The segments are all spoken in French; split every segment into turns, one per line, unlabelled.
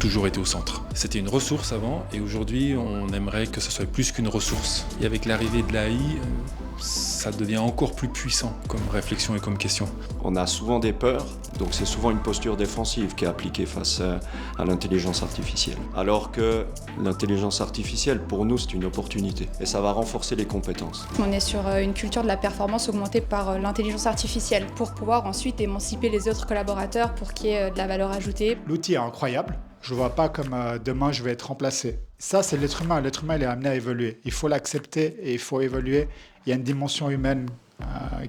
toujours été au centre. C'était une ressource avant et aujourd'hui on aimerait que ce soit plus qu'une ressource. Et avec l'arrivée de l'AI, ça devient encore plus puissant comme réflexion et comme question.
On a souvent des peurs, donc c'est souvent une posture défensive qui est appliquée face à l'intelligence artificielle. Alors que l'intelligence artificielle, pour nous, c'est une opportunité et ça va renforcer les compétences.
On est sur une culture de la performance augmentée par l'intelligence artificielle pour pouvoir ensuite émanciper les autres collaborateurs pour qu'il y ait de la valeur ajoutée.
L'outil est incroyable. Je ne vois pas comme demain je vais être remplacé. Ça, c'est l'être humain. L'être humain, il est amené à évoluer. Il faut l'accepter et il faut évoluer. Il y a une dimension humaine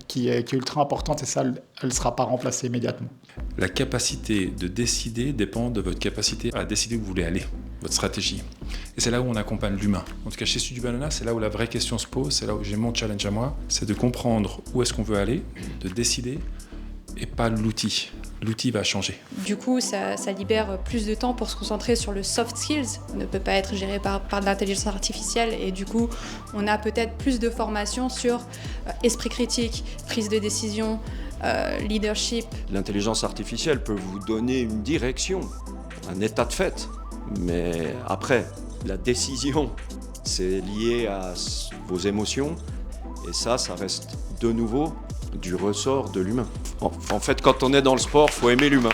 qui est ultra importante et ça, elle ne sera pas remplacée immédiatement.
La capacité de décider dépend de votre capacité à décider où vous voulez aller, votre stratégie. Et c'est là où on accompagne l'humain. En tout cas, chez Studiobanana, c'est là où la vraie question se pose, c'est là où j'ai mon challenge à moi, c'est de comprendre où est-ce qu'on veut aller, de décider et pas l'outil. L'outil va changer.
Du coup, ça libère plus de temps pour se concentrer sur le soft skills. On ne peut pas être géré par de l'intelligence artificielle et du coup, on a peut-être plus de formation sur esprit critique, prise de décision, leadership.
L'intelligence artificielle peut vous donner une direction, un état de fait, mais après, la décision, c'est lié à vos émotions et ça reste de nouveau du ressort de l'humain. En fait, quand on est dans le sport, il faut aimer l'humain.